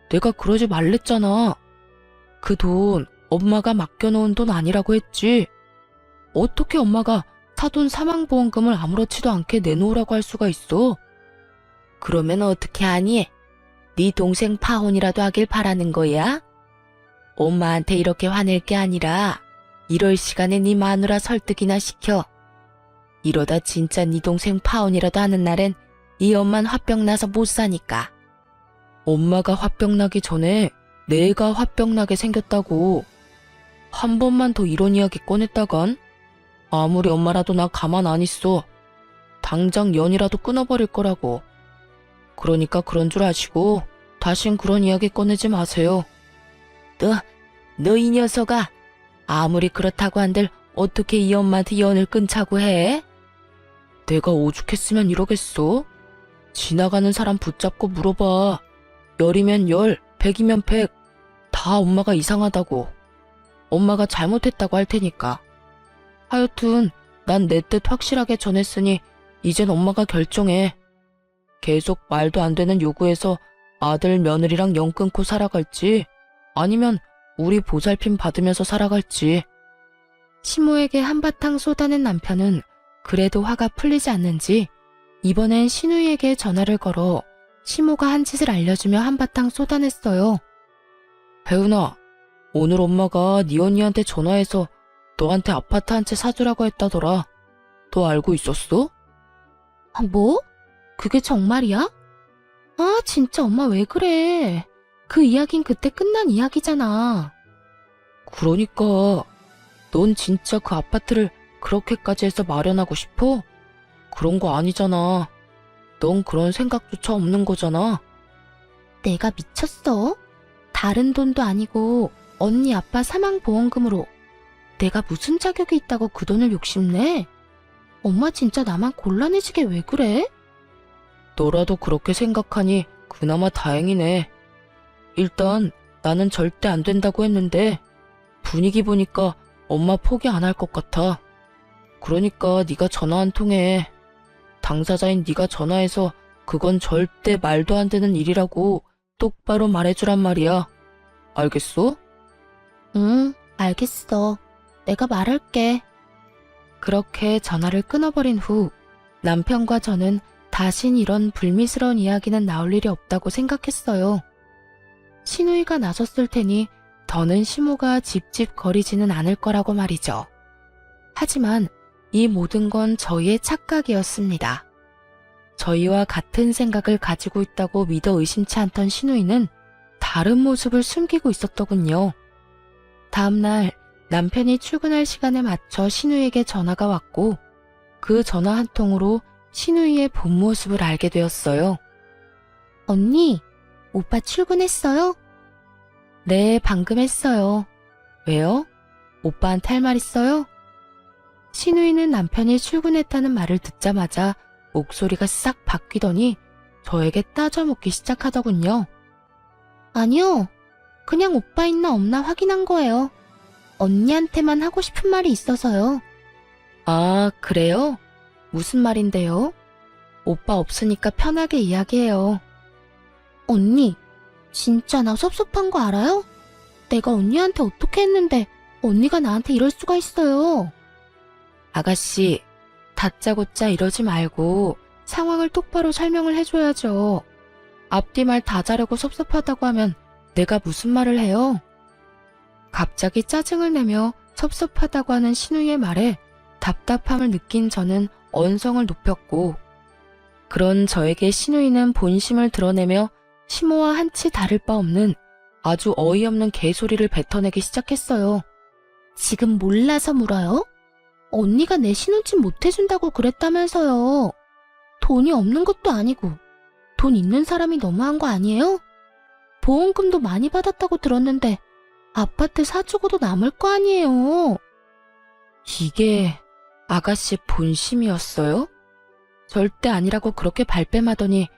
내가 그러지 말랬잖아. 그 돈 엄마가 맡겨놓은 돈 아니라고 했지. 어떻게 엄마가 사돈 사망보험금을 아무렇지도 않게 내놓으라고 할 수가 있어? 그러면 어떻게 하니? 네 동생 파혼이라도 하길 바라는 거야? 엄마한테 이렇게 화낼 게 아니라 이럴 시간에 네 마누라 설득이나 시켜. 이러다 진짜 네 동생 파혼이라도 하는 날엔 이 엄만 화병 나서 못 사니까. 엄마가 화병 나기 전에 내가 화병 나게 생겼다고. 한 번만 더 이런 이야기 꺼냈다간 아무리 엄마라도 나 가만 안 있어. 당장 연이라도 끊어버릴 거라고. 그러니까 그런 줄 아시고 다신 그런 이야기 꺼내지 마세요. 너 이 녀석아. 아무리 그렇다고 한들 어떻게 이 엄마한테 연을 끊자고 해? 내가 오죽했으면 이러겠어? 지나가는 사람 붙잡고 물어봐. 열이면 열, 백이면 백. 다 엄마가 이상하다고. 엄마가 잘못했다고 할 테니까. 하여튼 난 내 뜻 확실하게 전했으니 이젠 엄마가 결정해. 계속 말도 안 되는 요구해서 아들 며느리랑 연 끊고 살아갈지 아니면 우리 보살핌 받으면서 살아갈지. 시모에게 한바탕 쏟아낸 남편은 그래도 화가 풀리지 않는지 이번엔 신우이에게 전화를 걸어 시모가 한 짓을 알려주며 한바탕 쏟아냈어요. 혜은아, 오늘 엄마가 네 언니한테 전화해서 너한테 아파트 한 채 사주라고 했다더라. 너 알고 있었어? 아, 뭐? 그게 정말이야? 아, 진짜 엄마 왜 그래? 그 이야긴 그때 끝난 이야기잖아. 그러니까 넌 진짜 그 아파트를 그렇게까지 해서 마련하고 싶어? 그런 거 아니잖아. 넌 그런 생각조차 없는 거잖아. 내가 미쳤어? 다른 돈도 아니고 언니 아빠 사망보험금으로 내가 무슨 자격이 있다고 그 돈을 욕심내? 엄마 진짜 나만 곤란해지게 왜 그래? 너라도 그렇게 생각하니 그나마 다행이네. 일단 나는 절대 안 된다고 했는데 분위기 보니까 엄마 포기 안 할 것 같아. 그러니까 네가 전화 한 통해. 당사자인 네가 전화해서 그건 절대 말도 안 되는 일이라고 똑바로 말해주란 말이야. 알겠어? 응, 알겠어. 내가 말할게. 그렇게 전화를 끊어버린 후 남편과 저는 다신 이런 불미스러운 이야기는 나올 일이 없다고 생각했어요. 시누이가 나섰을 테니 더는 시모가 집집거리지는 않을 거라고 말이죠. 하지만 이 모든 건 저희의 착각이었습니다. 저희와 같은 생각을 가지고 있다고 믿어 의심치 않던 시누이는 다른 모습을 숨기고 있었더군요. 다음날 남편이 출근할 시간에 맞춰 시누이에게 전화가 왔고 그 전화 한 통으로 시누이의 본 모습을 알게 되었어요. 언니, 오빠 출근했어요? 네, 방금 했어요. 왜요? 오빠한테 할 말 있어요? 시누이는 남편이 출근했다는 말을 듣자마자 목소리가 싹 바뀌더니 저에게 따져묻기 시작하더군요. 아니요. 그냥 오빠 있나 없나 확인한 거예요. 언니한테만 하고 싶은 말이 있어서요. 아, 그래요? 무슨 말인데요? 오빠 없으니까 편하게 이야기해요. 언니, 진짜 나 섭섭한 거 알아요? 내가 언니한테 어떻게 했는데 언니가 나한테 이럴 수가 있어요. 아가씨, 다짜고짜 이러지 말고 상황을 똑바로 설명을 해줘야죠. 앞뒤 말 다 자르고 섭섭하다고 하면 내가 무슨 말을 해요? 갑자기 짜증을 내며 섭섭하다고 하는 신우의 말에 답답함을 느낀 저는 언성을 높였고 그런 저에게 신우이는 본심을 드러내며 시모와 한치 다를 바 없는 아주 어이없는 개소리를 뱉어내기 시작했어요. 지금 몰라서 물어요? 언니가 내 신혼집 못해준다고 그랬다면서요. 돈이 없는 것도 아니고 돈 있는 사람이 너무한 거 아니에요? 보험금도 많이 받았다고 들었는데 아파트 사주고도 남을 거 아니에요. 이게 아가씨 본심이었어요? 절대 아니라고 그렇게 발뺌하더니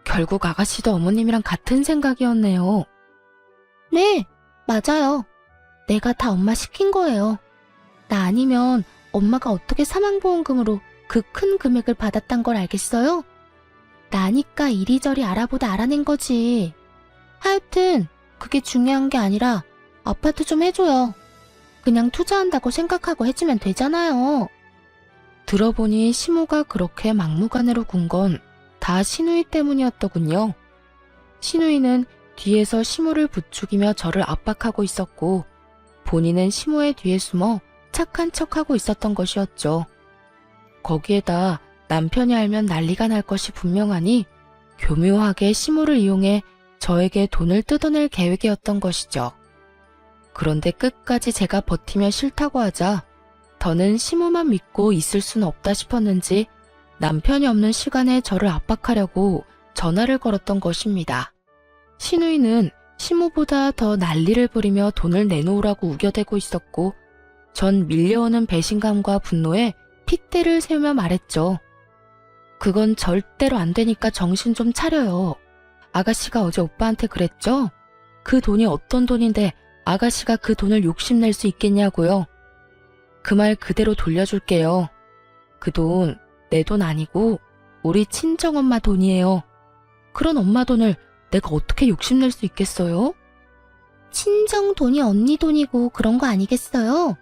결국 아가씨도 어머님이랑 같은 생각이었네요. 네, 맞아요. 내가 다 엄마 시킨 거예요. 나 아니면 엄마가 어떻게 사망보험금으로 그 큰 금액을 받았단 걸 알겠어요? 나니까 이리저리 알아보다 알아낸 거지. 하여튼 그게 중요한 게 아니라 아파트 좀 해줘요. 그냥 투자한다고 생각하고 해주면 되잖아요. 들어보니 시모가 그렇게 막무가내로 군 건 다 신우이 때문이었더군요. 신우이는 뒤에서 시모를 부추기며 저를 압박하고 있었고 본인은 시모의 뒤에 숨어 착한 척하고 있었던 것이었죠. 거기에다 남편이 알면 난리가 날 것이 분명하니 교묘하게 시모를 이용해 저에게 돈을 뜯어낼 계획이었던 것이죠. 그런데 끝까지 제가 버티며 싫다고 하자 더는 시모만 믿고 있을 수는 없다 싶었는지 남편이 없는 시간에 저를 압박하려고 전화를 걸었던 것입니다. 신우이는 시모보다 더 난리를 부리며 돈을 내놓으라고 우겨대고 있었고 전 밀려오는 배신감과 분노에 핏대를 세우며 말했죠. 그건 절대로 안 되니까 정신 좀 차려요. 아가씨가 어제 오빠한테 그랬죠? 그 돈이 어떤 돈인데 아가씨가 그 돈을 욕심낼 수 있겠냐고요. 그 말 그대로 돌려줄게요. 그 돈 내 돈 아니고 우리 친정엄마 돈이에요. 그런 엄마 돈을 내가 어떻게 욕심낼 수 있겠어요? 친정 돈이 언니 돈이고 그런 거 아니겠어요?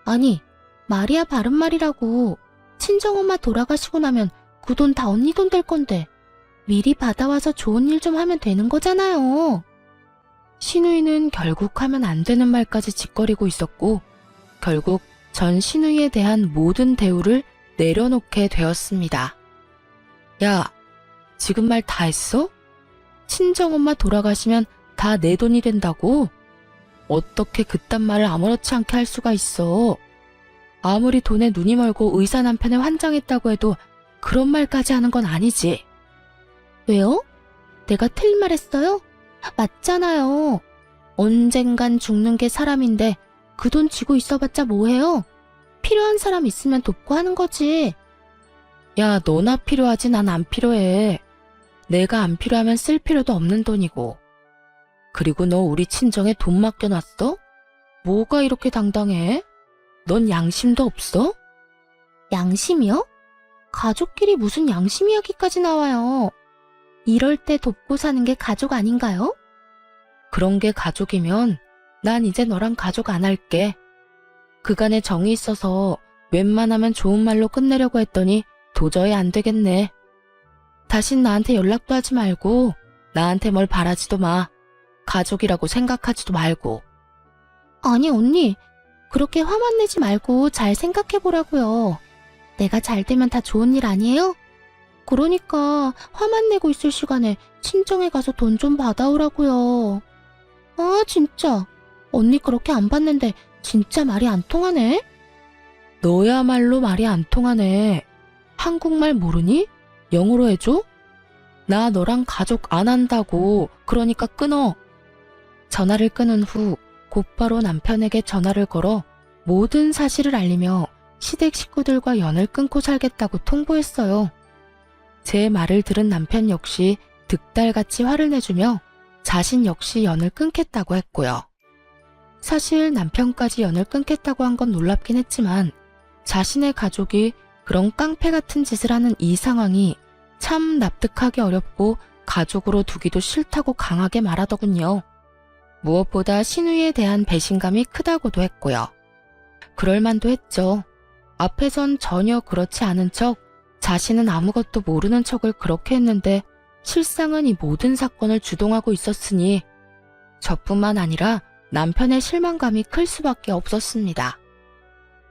아니, 말이야 바른 말이라고. 친정엄마 돌아가시고 나면 그 돈 다 언니 돈 될 건데 미리 받아와서 좋은 일 좀 하면 되는 거잖아요. 신우이는 결국 하면 안 되는 말까지 짓거리고 있었고 결국 전 신우이에 대한 모든 대우를 내려놓게 되었습니다. 야, 지금 말 다 했어? 친정엄마 돌아가시면 다 내 돈이 된다고? 어떻게 그딴 말을 아무렇지 않게 할 수가 있어? 아무리 돈에 눈이 멀고 의사 남편에 환장했다고 해도 그런 말까지 하는 건 아니지. 왜요? 내가 틀린 말 했어요? 맞잖아요. 언젠간 죽는 게 사람인데 그 돈 쥐고 있어봤자 뭐해요? 필요한 사람 있으면 돕고 하는 거지. 야, 너나 필요하지 난 안 필요해. 내가 안 필요하면 쓸 필요도 없는 돈이고. 그리고 너 우리 친정에 돈 맡겨놨어? 뭐가 이렇게 당당해? 넌 양심도 없어? 양심이요? 가족끼리 무슨 양심 이야기까지 나와요. 이럴 때 돕고 사는 게 가족 아닌가요? 그런 게 가족이면 난 이제 너랑 가족 안 할게. 그간에 정이 있어서 웬만하면 좋은 말로 끝내려고 했더니 도저히 안 되겠네. 다신 나한테 연락도 하지 말고 나한테 뭘 바라지도 마. 가족이라고 생각하지도 말고. 아니 언니, 그렇게 화만 내지 말고 잘 생각해보라고요. 내가 잘 되면 다 좋은 일 아니에요? 그러니까 화만 내고 있을 시간에 친정에 가서 돈 좀 받아오라고요. 아 진짜 언니 그렇게 안 받는데 진짜 말이 안 통하네? 너야말로 말이 안 통하네. 한국말 모르니? 영어로 해줘? 나 너랑 가족 안 한다고. 그러니까 끊어. 전화를 끊은 후 곧바로 남편에게 전화를 걸어 모든 사실을 알리며 시댁 식구들과 연을 끊고 살겠다고 통보했어요. 제 말을 들은 남편 역시 득달같이 화를 내주며 자신 역시 연을 끊겠다고 했고요. 사실 남편까지 연을 끊겠다고 한 건 놀랍긴 했지만 자신의 가족이 그런 깡패 같은 짓을 하는 이 상황이 참 납득하기 어렵고 가족으로 두기도 싫다고 강하게 말하더군요. 무엇보다 신우이에 대한 배신감이 크다고도 했고요. 그럴만도 했죠. 앞에선 전혀 그렇지 않은 척 자신은 아무것도 모르는 척을 그렇게 했는데 실상은 이 모든 사건을 주동하고 있었으니 저뿐만 아니라 남편의 실망감이 클 수밖에 없었습니다.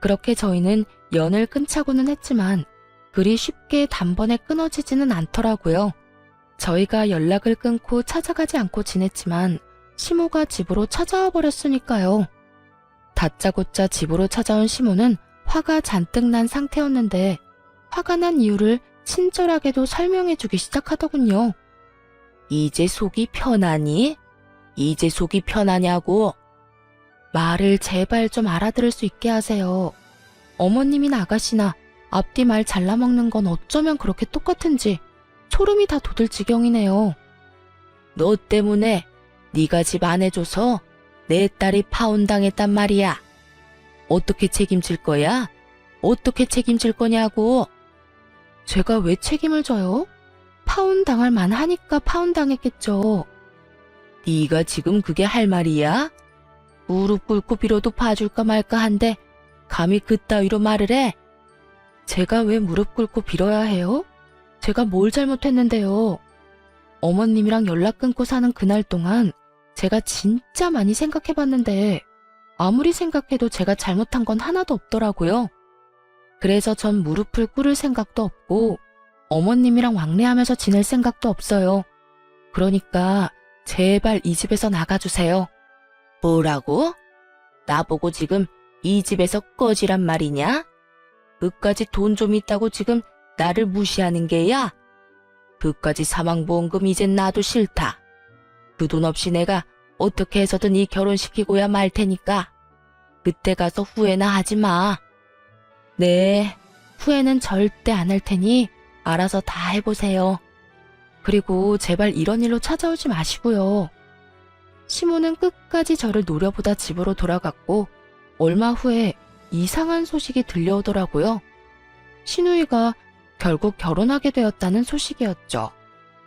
그렇게 저희는 연을 끊자고는 했지만 그리 쉽게 단번에 끊어지지는 않더라고요. 저희가 연락을 끊고 찾아가지 않고 지냈지만 시모가 집으로 찾아와 버렸으니까요. 다짜고짜 집으로 찾아온 시모는 화가 잔뜩 난 상태였는데 화가 난 이유를 친절하게도 설명해주기 시작하더군요. 이제 속이 편하니? 이제 속이 편하냐고? 말을 제발 좀 알아들을 수 있게 하세요. 어머님이나 아가씨나 앞뒤 말 잘라먹는 건 어쩌면 그렇게 똑같은지 소름이 다 돋을 지경이네요. 너 때문에 네가 집 안 해줘서 내 딸이 파혼당했단 말이야. 어떻게 책임질 거야? 어떻게 책임질 거냐고. 제가 왜 책임을 져요? 파혼당할 만하니까 파혼당했겠죠. 네가 지금 그게 할 말이야? 무릎 꿇고 빌어도 봐줄까 말까 한데 감히 그따위로 말을 해? 제가 왜 무릎 꿇고 빌어야 해요? 제가 뭘 잘못했는데요? 어머님이랑 연락 끊고 사는 그날 동안 제가 진짜 많이 생각해봤는데 아무리 생각해도 제가 잘못한 건 하나도 없더라고요. 그래서 전 무릎을 꿇을 생각도 없고 어머님이랑 왕래하면서 지낼 생각도 없어요. 그러니까 제발 이 집에서 나가주세요. 뭐라고? 나보고 지금 이 집에서 꺼지란 말이냐? 그까지 돈 좀 있다고 지금 나를 무시하는 게야? 그까지 사망보험금 이젠 나도 싫다. 그 돈 없이 내가 어떻게 해서든 이 결혼시키고야 말 테니까 그때 가서 후회나 하지 마. 네, 후회는 절대 안 할 테니 알아서 다 해보세요. 그리고 제발 이런 일로 찾아오지 마시고요. 시모는 끝까지 저를 노려보다 집으로 돌아갔고 얼마 후에 이상한 소식이 들려오더라고요. 시누이가 결국 결혼하게 되었다는 소식이었죠.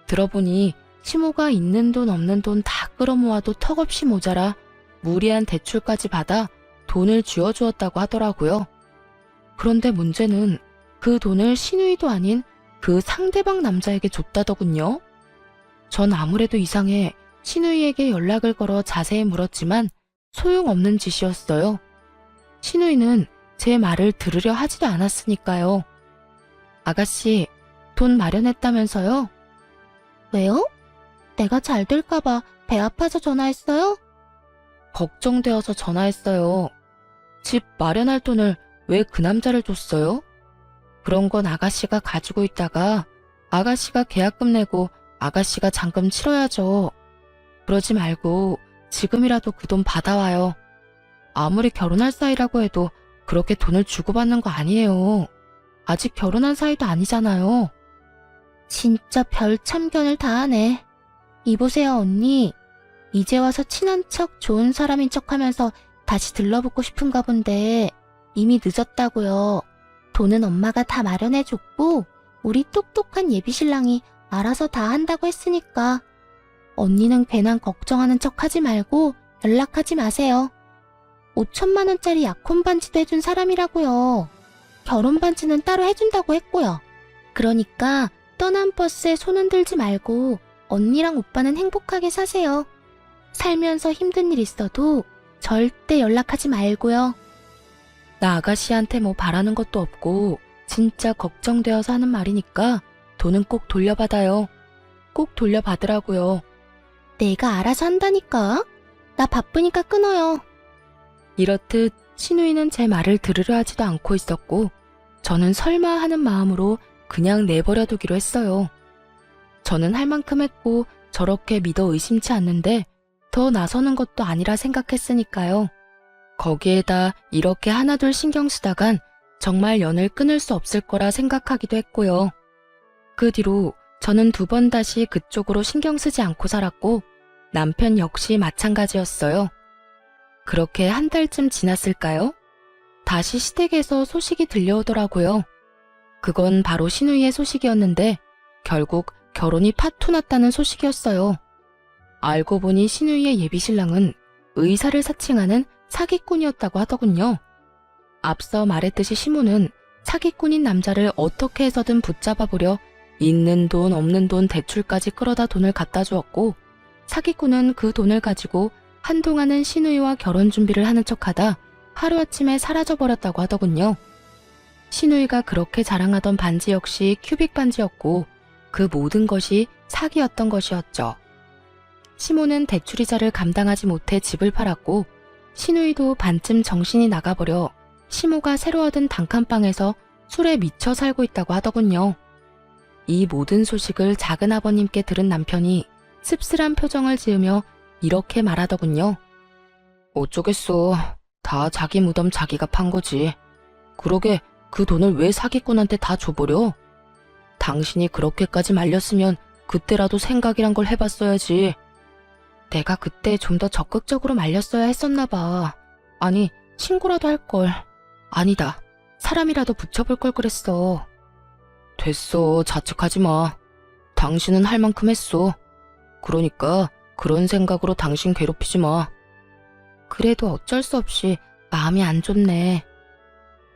들어보니 시모가 있는 돈 없는 돈 다 끌어모아도 턱없이 모자라 무리한 대출까지 받아 돈을 쥐어주었다고 하더라고요. 그런데 문제는 그 돈을 시누이도 아닌 그 상대방 남자에게 줬다더군요. 전 아무래도 이상해 시누이에게 연락을 걸어 자세히 물었지만 소용없는 짓이었어요. 시누이는 제 말을 들으려 하지도 않았으니까요. 아가씨, 돈 마련했다면서요? 왜요? 내가 잘 될까봐 배 아파서 전화했어요? 걱정되어서 전화했어요. 집 마련할 돈을 왜 그 남자를 줬어요? 그런 건 아가씨가 가지고 있다가 아가씨가 계약금 내고 아가씨가 잔금 치러야죠. 그러지 말고 지금이라도 그 돈 받아와요. 아무리 결혼할 사이라고 해도 그렇게 돈을 주고받는 거 아니에요. 아직 결혼한 사이도 아니잖아요. 진짜 별 참견을 다 하네. 이보세요, 언니. 이제 와서 친한 척 좋은 사람인 척하면서 다시 들러붙고 싶은가 본데 이미 늦었다고요. 돈은 엄마가 다 마련해줬고 우리 똑똑한 예비신랑이 알아서 다 한다고 했으니까 언니는 괜한 걱정하는 척 하지 말고 연락하지 마세요. 5천만 원짜리 약혼 반지도 해준 사람이라고요. 결혼 반지는 따로 해준다고 했고요. 그러니까 떠난 버스에 손은 들지 말고 언니랑 오빠는 행복하게 사세요. 살면서 힘든 일 있어도 절대 연락하지 말고요. 나 아가씨한테 뭐 바라는 것도 없고 진짜 걱정되어서 하는 말이니까 돈은 꼭 돌려받아요. 꼭 돌려받으라고요. 내가 알아서 한다니까. 나 바쁘니까 끊어요. 이렇듯 시누이는 제 말을 들으려 하지도 않고 있었고 저는 설마 하는 마음으로 그냥 내버려두기로 했어요. 저는 할 만큼 했고 저렇게 믿어 의심치 않는데 더 나서는 것도 아니라 생각했으니까요. 거기에다 이렇게 하나둘 신경 쓰다간 정말 연을 끊을 수 없을 거라 생각하기도 했고요. 그 뒤로 저는 2번 다시 그쪽으로 신경 쓰지 않고 살았고 남편 역시 마찬가지였어요. 그렇게 한 달쯤 지났을까요? 다시 시댁에서 소식이 들려오더라고요. 그건 바로 시누이의 소식이었는데 결국 결혼이 파토 났다는 소식이었어요. 알고 보니 시누이의 예비신랑은 의사를 사칭하는 사기꾼이었다고 하더군요. 앞서 말했듯이 시모는 사기꾼인 남자를 어떻게 해서든 붙잡아보려 있는 돈 없는 돈 대출까지 끌어다 돈을 갖다 주었고 사기꾼은 그 돈을 가지고 한동안은 시누이와 결혼 준비를 하는 척하다 하루아침에 사라져버렸다고 하더군요. 신우이가 그렇게 자랑하던 반지 역시 큐빅 반지였고 그 모든 것이 사기였던 것이었죠. 시모는 대출이자를 감당하지 못해 집을 팔았고 신우이도 반쯤 정신이 나가버려 시모가 새로 얻은 단칸방에서 술에 미쳐 살고 있다고 하더군요. 이 모든 소식을 작은아버님께 들은 남편이 씁쓸한 표정을 지으며 이렇게 말하더군요. 어쩌겠어. 다 자기 무덤 자기가 판 거지. 그러게 그 돈을 왜 사기꾼한테 다 줘버려? 당신이 그렇게까지 말렸으면 그때라도 생각이란 걸 해봤어야지. 내가 그때 좀 더 적극적으로 말렸어야 했었나 봐. 아니, 신고라도 할걸. 아니다. 사람이라도 붙여볼 걸 그랬어. 됐어. 자책하지 마. 당신은 할 만큼 했어. 그러니까 그런 생각으로 당신 괴롭히지 마. 그래도 어쩔 수 없이 마음이 안 좋네.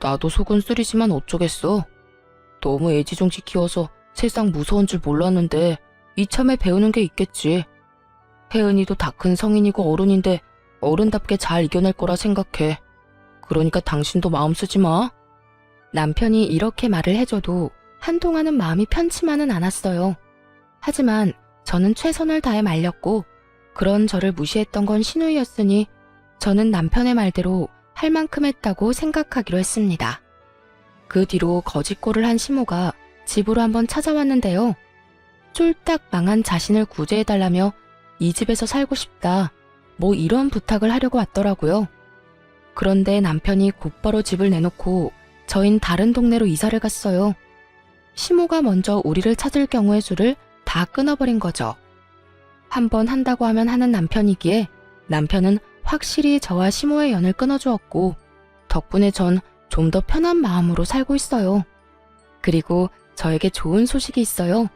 나도 속은 쓰리지만 어쩌겠어. 너무 애지중지 키워서 세상 무서운 줄 몰랐는데 이참에 배우는 게 있겠지. 혜은이도 다 큰 성인이고 어른인데 어른답게 잘 이겨낼 거라 생각해. 그러니까 당신도 마음 쓰지 마. 남편이 이렇게 말을 해줘도 한동안은 마음이 편치만은 않았어요. 하지만 저는 최선을 다해 말렸고 그런 저를 무시했던 건 신우이였으니 저는 남편의 말대로 할 만큼 했다고 생각하기로 했습니다. 그 뒤로 거짓골을 한 시모가 집으로 한번 찾아왔는데요. 쫄딱 망한 자신을 구제해달라며 이 집에서 살고 싶다, 뭐 이런 부탁을 하려고 왔더라고요. 그런데 남편이 곧바로 집을 내놓고 저흰 다른 동네로 이사를 갔어요. 시모가 먼저 우리를 찾을 경우의 수를 다 끊어버린 거죠. 한번 한다고 하면 하는 남편이기에 남편은 확실히 저와 시모의 연을 끊어주었고 덕분에 전 좀 더 편한 마음으로 살고 있어요. 그리고 저에게 좋은 소식이 있어요.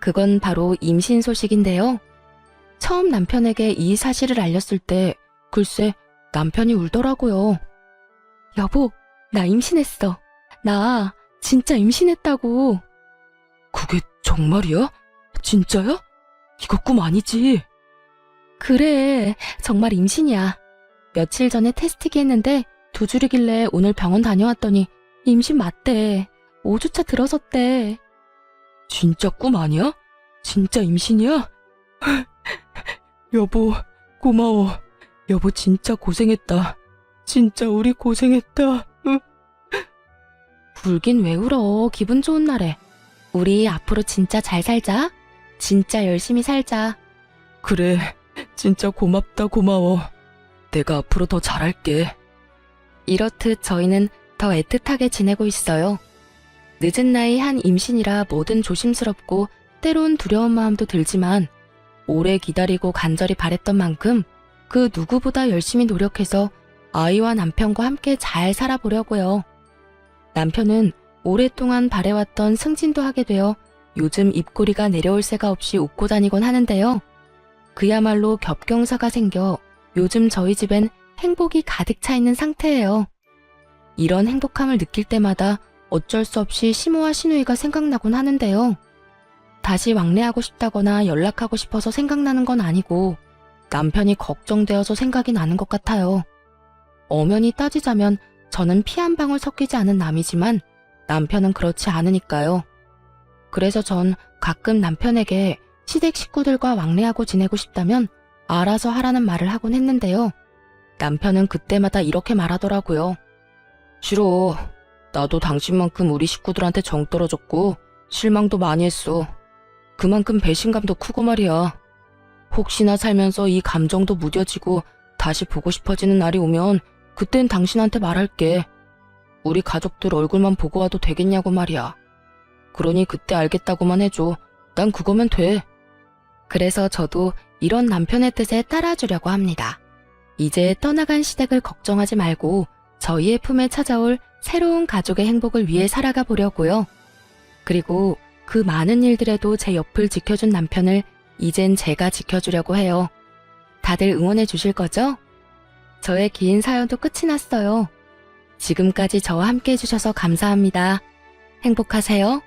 그건 바로 임신 소식인데요. 처음 남편에게 이 사실을 알렸을 때 글쎄 남편이 울더라고요. 여보, 나 임신했어. 나 진짜 임신했다고. 그게 정말이야? 진짜야? 이거 꿈 아니지? 그래, 정말 임신이야. 며칠 전에 테스트기 했는데 2줄이길래 오늘 병원 다녀왔더니 임신 맞대. 5주차 들어섰대. 진짜 꿈 아니야? 진짜 임신이야? 여보, 고마워. 여보 진짜 고생했다. 진짜 우리 고생했다. 울긴 왜 울어. 기분 좋은 날에. 우리 앞으로 진짜 잘 살자. 진짜 열심히 살자. 그래, 진짜 고맙다. 고마워. 내가 앞으로 더 잘할게. 이렇듯 저희는 더 애틋하게 지내고 있어요. 늦은 나이 한 임신이라 뭐든 조심스럽고 때론 두려운 마음도 들지만 오래 기다리고 간절히 바랬던 만큼 그 누구보다 열심히 노력해서 아이와 남편과 함께 잘 살아보려고요. 남편은 오랫동안 바래왔던 승진도 하게 되어 요즘 입꼬리가 내려올 새가 없이 웃고 다니곤 하는데요. 그야말로 겹경사가 생겨 요즘 저희 집엔 행복이 가득 차 있는 상태예요. 이런 행복함을 느낄 때마다 어쩔 수 없이 시모와 신우이가 생각나곤 하는데요. 다시 왕래하고 싶다거나 연락하고 싶어서 생각나는 건 아니고 남편이 걱정되어서 생각이 나는 것 같아요. 엄연히 따지자면 저는 피 한 방울 섞이지 않은 남이지만 남편은 그렇지 않으니까요. 그래서 전 가끔 남편에게 시댁 식구들과 왕래하고 지내고 싶다면 알아서 하라는 말을 하곤 했는데요. 남편은 그때마다 이렇게 말하더라고요. 싫어. 나도 당신만큼 우리 식구들한테 정 떨어졌고 실망도 많이 했어. 그만큼 배신감도 크고 말이야. 혹시나 살면서 이 감정도 무뎌지고 다시 보고 싶어지는 날이 오면 그땐 당신한테 말할게. 우리 가족들 얼굴만 보고 와도 되겠냐고 말이야. 그러니 그때 알겠다고만 해줘. 난 그거면 돼. 그래서 저도 이런 남편의 뜻에 따라주려고 합니다. 이제 떠나간 시댁을 걱정하지 말고 저희의 품에 찾아올 새로운 가족의 행복을 위해 살아가 보려고요. 그리고 그 많은 일들에도 제 옆을 지켜준 남편을 이젠 제가 지켜주려고 해요. 다들 응원해 주실 거죠? 저의 긴 사연도 끝이 났어요. 지금까지 저와 함께 해주셔서 감사합니다. 행복하세요.